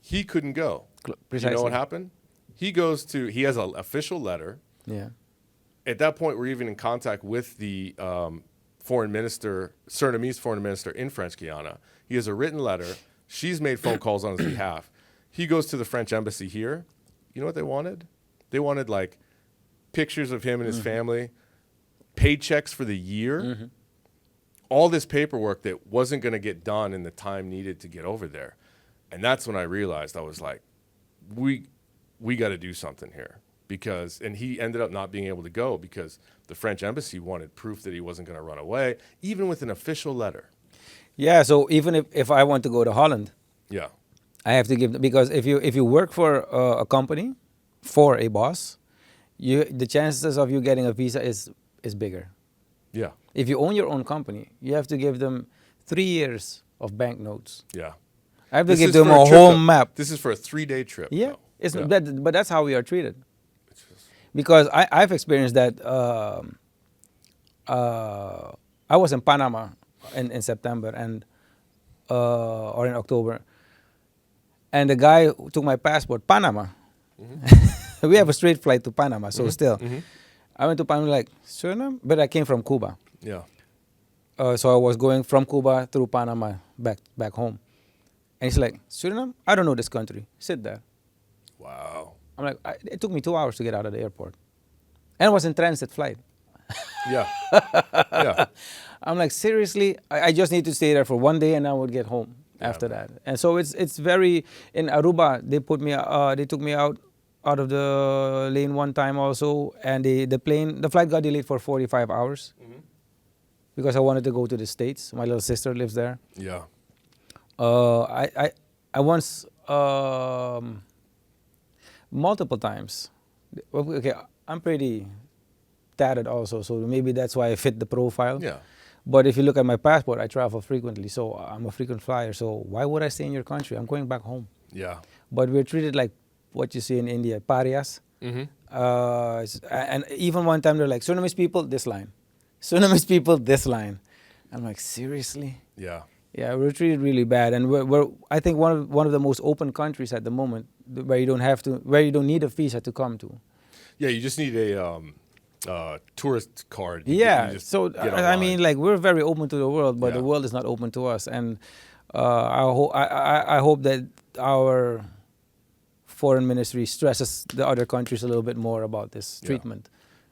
He couldn't go. Precisely. You know what happened? He has an official letter. Yeah. At that point, we're even in contact with the Surinamese foreign minister in French Guiana. He has a written letter. She's made phone calls on his behalf. He goes to the French embassy here. You know what they wanted? They wanted like pictures of him and his family, paychecks for the year, all this paperwork that wasn't going to get done in the time needed to get over there. And that's when I realized, I was like, we got to do something here. And he ended up not being able to go because the French embassy wanted proof that he wasn't going to run away, even with an official letter. Yeah, so even if I want to go to Holland, Yeah. I have to give, because if you work for a company, for a boss, the chances of you getting a visa is bigger. Yeah. If you own your own company, you have to give them 3 years of banknotes. Yeah. I have to This give is them for a trip, whole though. map. This is for a 3-day trip. Yeah, though. but that's how we are treated. Because I've experienced that. I was in Panama in September or in October, and the guy who took my passport, Panama. We have a straight flight to Panama, so still, I went to Panama like Suriname, but I came from Cuba. Yeah. So I was going from Cuba through Panama back home, and he's like, Suriname? I don't know this country. Sit there. Wow. I'm like, it took me 2 hours to get out of the airport, and it was in transit flight. Yeah. Yeah. I'm like, seriously, I just need to stay there for 1 day and I would get home after that. And so it's very, in Aruba, they took me out of the lane one time also, and the flight got delayed for 45 hours because I wanted to go to the States. My little sister lives there. Yeah. I once, multiple times, okay, I'm pretty tatted also, so maybe that's why I fit the profile. Yeah. But if you look at my passport, I travel frequently, so I'm a frequent flyer. So why would I stay in your country? I'm going back home. Yeah. But we're treated like what you see in India, parias. And even one time they're like, Surinamese people, this line. Surinamese people, this line. I'm like, seriously? Yeah. Yeah, we're treated really bad, and we're I think one of the most open countries at the moment, where you don't need a visa to come to. Yeah, you just need a tourist card. You just So get I online. mean, like, we're very open to the world, but the world is not open to us. And I hope that our foreign ministry stresses the other countries a little bit more about this treatment.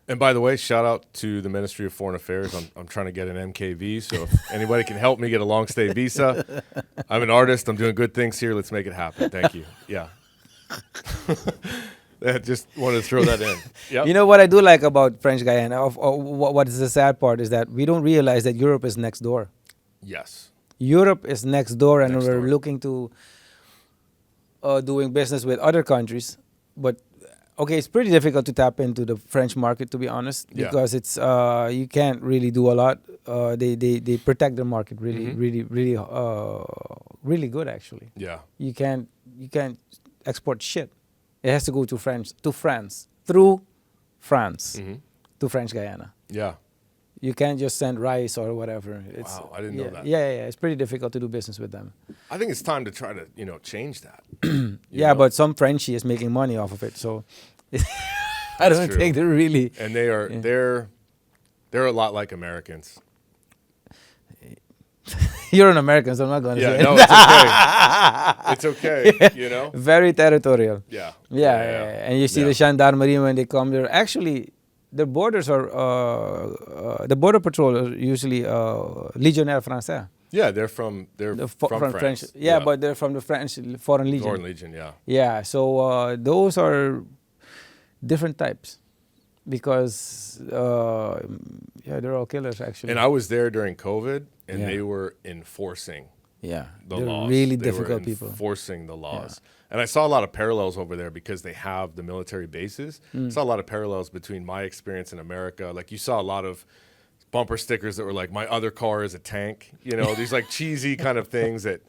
And by the way, shout out to the Ministry of Foreign Affairs. I'm trying to get an MKV, so if anybody can help me get a long stay visa. I'm an artist. I'm doing good things here. Let's make it happen. Thank you. Yeah. I just wanted to throw that in. Yep. You know what I do like about French Guyana? What is the sad part is that we don't realize that Europe is next door. Yes. Europe is next door, and Next we're door. looking to doing business with other countries. But okay, it's pretty difficult to tap into the French market, to be honest, Yeah. because it's you can't really do a lot. They protect their market really, really good actually. Yeah. You can't export shit. It has to go to France through France. to French Guyana. Yeah. You can't just send rice or whatever. Wow, I didn't know that. Yeah. It's pretty difficult to do business with them. I think it's time to try to, change that. Yeah, but some Frenchie is making money off of it, so I don't think they're really. And they're a lot like Americans. You're an American, so I'm not going to say it. No, it's okay. It's okay, Very territorial. Yeah. And you see the gendarmerie when they come there. Actually, the borders are the border patrol are usually Legionnaire Français. Yeah, they're from French. Yeah, but they're from the French Foreign Legion. Foreign Legion, yeah. Yeah, so those are different types because they're all killers actually. And I was there during COVID, and they were enforcing the they're laws. really they difficult were people. Enforcing the laws. And I saw a lot of parallels over there because they have the military bases. I saw a lot of parallels between my experience in America. Like you saw a lot of bumper stickers that were like, my other car is a tank. These like cheesy kind of things that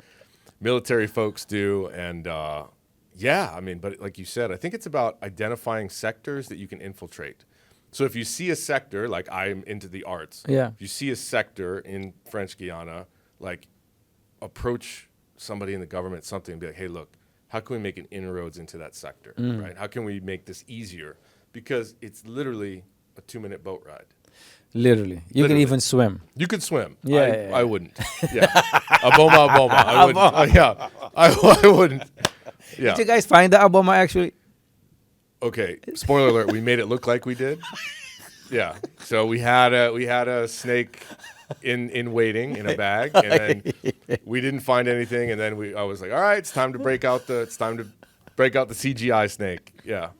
military folks do. And but like you said, I think it's about identifying sectors that you can infiltrate. So if you see a sector, like I'm into the arts, if you see a sector in French Guiana, like approach somebody in the government, something, and be like, hey, look, how can we make an inroads into that sector, right? How can we make this easier? Because it's literally a 2-minute boat ride. Literally. You can even swim. You could swim. Yeah. I wouldn't. Yeah. Aboma. I wouldn't. Yeah. I wouldn't. Yeah. Did you guys find the Aboma actually? Okay. Spoiler alert. We made it look like we did. Yeah. So we had a snake in waiting in a bag, and then we didn't find anything, and then I was like, all right, it's time to break out the CGI snake. Yeah.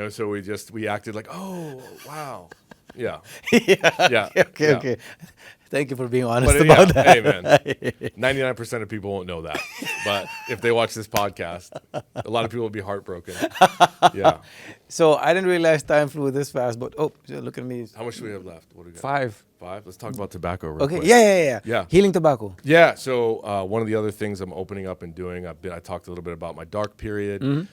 So we acted like, oh wow. Yeah. Okay. Thank you for being honest about that. Hey, man. 99% of people won't know that. But if they watch this podcast, a lot of people will be heartbroken. Yeah. So I didn't realize time flew this fast, but look at me. How much do we have left? What do we got? 5. 5? Let's talk about tobacco real quick. Yeah. Healing tobacco. Yeah. So one of the other things I'm opening up and doing, I talked a little bit about my dark period.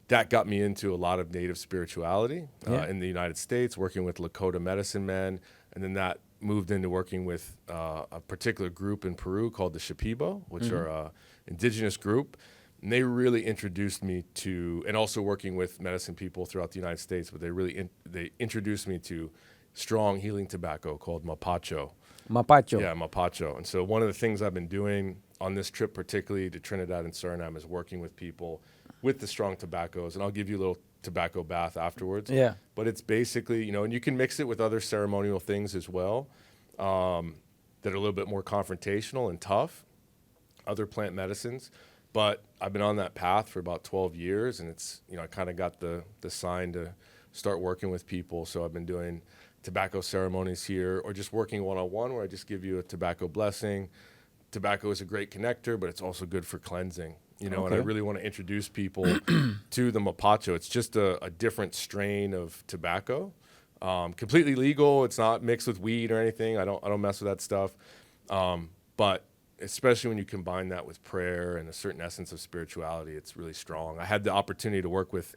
That got me into a lot of native spirituality in the United States, working with Lakota medicine men. And then that moved into working with a particular group in Peru called the Shipibo, which are an indigenous group. And they really introduced me to, and also working with medicine people throughout the United States, but they introduced me to strong healing tobacco called Mapacho. Mapacho. Yeah, Mapacho. And so one of the things I've been doing on this trip, particularly to Trinidad and Suriname, is working with people with the strong tobaccos. And I'll give you a little tobacco bath afterwards. Yeah. But it's basically, and you can mix it with other ceremonial things as well that are a little bit more confrontational and tough, other plant medicines. But I've been on that path for about 12 years, and it's, I kind of got the sign to start working with people. So I've been doing tobacco ceremonies here, or just working one-on-one where I just give you a tobacco blessing. Tobacco is a great connector, but it's also good for cleansing, and I really want to introduce people to the Mapacho. It's just a different strain of tobacco, completely legal. It's not mixed with weed or anything. I don't mess with that stuff. But especially when you combine that with prayer and a certain essence of spirituality, it's really strong. I had the opportunity to work with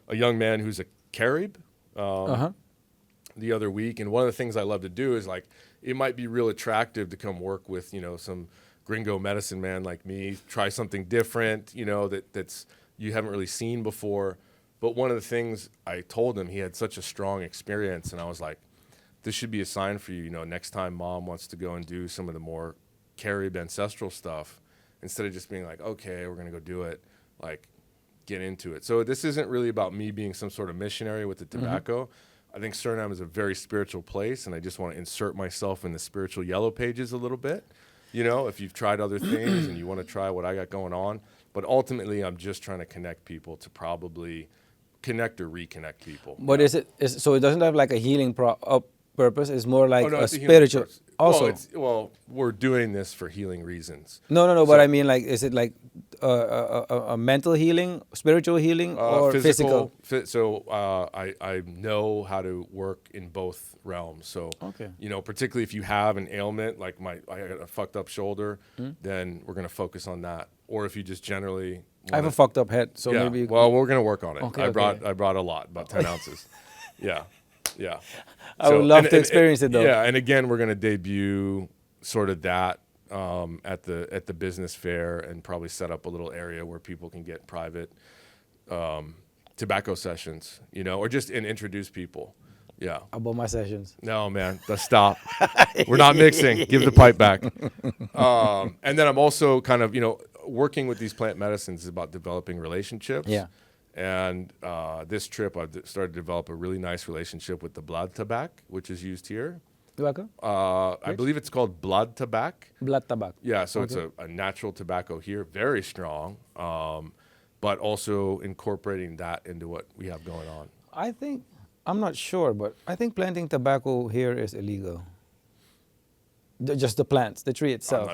a young man who's a Carib the other week, and one of the things I love to do is, like, it might be real attractive to come work with, some gringo medicine man like me, try something different, that's you haven't really seen before. But one of the things I told him, he had such a strong experience, and I was like, this should be a sign for you, next time mom wants to go and do some of the more Carib ancestral stuff, instead of just being like, okay, we're going to go do it, like, get into it. So this isn't really about me being some sort of missionary with the tobacco. I think Suriname is a very spiritual place, and I just want to insert myself in the spiritual yellow pages a little bit. If you've tried other things and you want to try what I got going on. But ultimately, I'm just trying to connect people to probably connect or reconnect people. But so it doesn't have like a healing purpose? It's more like a it's spiritual. Also, well, we're doing this for healing reasons. No. But I mean, like, is it like a mental healing, spiritual healing, or physical? I know how to work in both realms. So, particularly if you have an ailment, like I got a fucked up shoulder, then we're gonna focus on that. Or if you just generally, I have a fucked up head, so maybe. Well, we're gonna work on it. Okay, I brought a lot, about 10 ounces. Yeah. Yeah. I would love to experience it though. Yeah, and again, we're going to debut sort of that at the business fair and probably set up a little area where people can get private tobacco sessions, or just introduce people. Yeah. About my sessions. No, man, let's stop. We're not mixing. Give the pipe back. And then I'm also kind of, working with these plant medicines is about developing relationships. Yeah. And this trip, I've started to develop a really nice relationship with the blood tobacco, which is used here. Tobacco? I believe it's called blood tobacco. Blood tobacco. Yeah, so it's a natural tobacco here, very strong, but also incorporating that into what we have going on. I'm not sure, but I think planting tobacco here is illegal. Just the plants, the tree itself.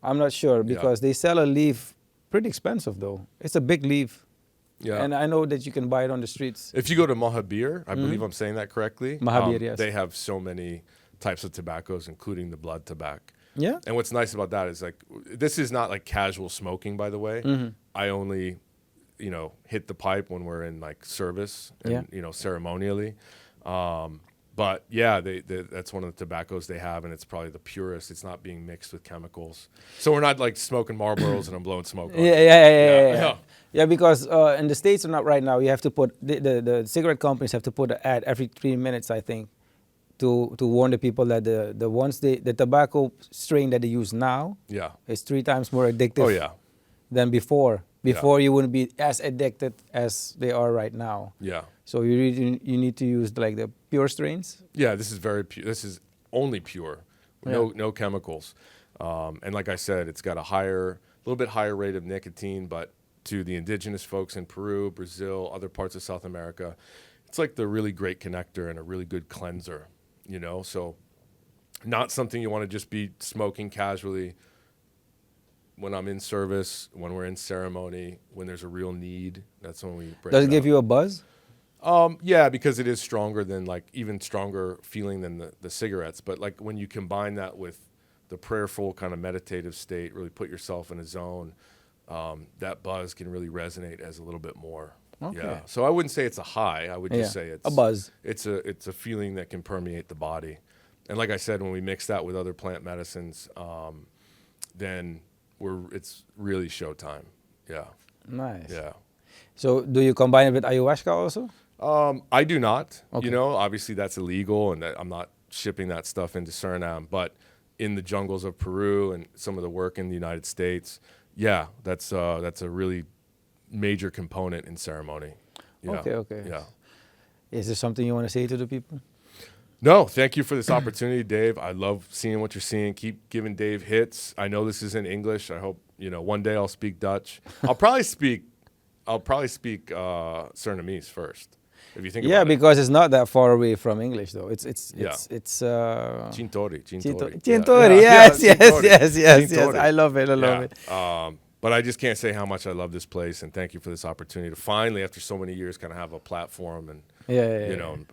I'm not sure because they sell a leaf, pretty expensive though. It's a big leaf. Yeah. And I know that you can buy it on the streets. If you go to Mahabir, I believe I'm saying that correctly. Mahabir, yes. They have so many types of tobaccos, including the blood tobacco. Yeah. And what's nice about that is this is not like casual smoking, by the way. Mm-hmm. I only, hit the pipe when we're in service and, ceremonially. But yeah, that's one of the tobaccos they have, and it's probably the purest. It's not being mixed with chemicals. So we're not smoking Marlboros and I'm blowing smoke on it. Yeah, because in the States or not right now, you have to put, the cigarette companies have to put an ad every 3 minutes, I think, to warn the people that the tobacco strain that they use now is 3 times more addictive than before. Before you wouldn't be as addicted as they are right now. Yeah. So you need to use the pure strains. Yeah, this is very pure. This is only pure, no chemicals. And like I said, it's got a little bit higher rate of nicotine, but to the indigenous folks in Peru, Brazil, other parts of South America, it's like the really great connector and a really good cleanser. So not something you want to just be smoking casually. When I'm in service, when we're in ceremony, when there's a real need, that's when we break Does it give you a buzz? Yeah, because it is stronger than even stronger feeling than the cigarettes. But when you combine that with the prayerful kind of meditative state, really put yourself in a zone, that buzz can really resonate as a little bit more. Okay. Yeah. So I wouldn't say it's a high. I would just say it's a buzz. It's a feeling that can permeate the body. And like I said, when we mix that with other plant medicines, then it's really showtime. Yeah. Nice. Yeah. So do you combine it with ayahuasca also? I do not. Okay. Obviously that's illegal, and I'm not shipping that stuff into Suriname. But in the jungles of Peru and some of the work in the United States, that's a really major component in ceremony. Yeah. Okay. Yeah. Is there something you want to say to the people? No, thank you for this opportunity, Dave. I love seeing what you're seeing. Keep giving Dave hits. I know this is in English. I hope one day I'll speak Dutch. I'll probably speak Surinamese first. If you think about it. Because it's not that far away from English though. It's Chintori. Yes. I love it. But I just can't say how much I love this place, and thank you for this opportunity to finally, after so many years, kind of have a platform and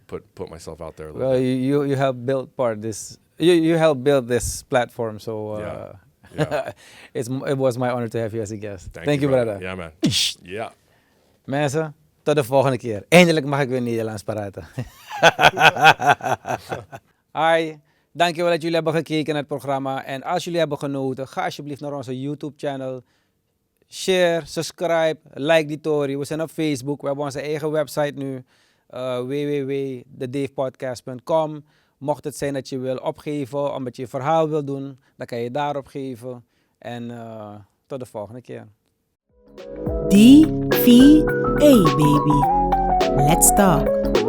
put myself out there a little bit. You helped build this. You helped build this platform, so it was my honor to have you as a guest. Thank you, brother. Yeah, man. Yeah. Mensen, tot de volgende keer. Eindelijk mag ik weer Nederlands praten. Hi, dankjewel dat jullie hebben gekeken naar het programma. En als jullie hebben genoten, ga alsjeblieft naar onze YouTube-channel. Share, subscribe, like die Tory. We zijn op Facebook. We hebben onze eigen website nu. www.thedavepodcast.com. Mocht het zijn dat je wil opgeven, omdat je een verhaal wil doen, dan kan je daarop geven. En tot de volgende keer. DVA, baby. Let's talk.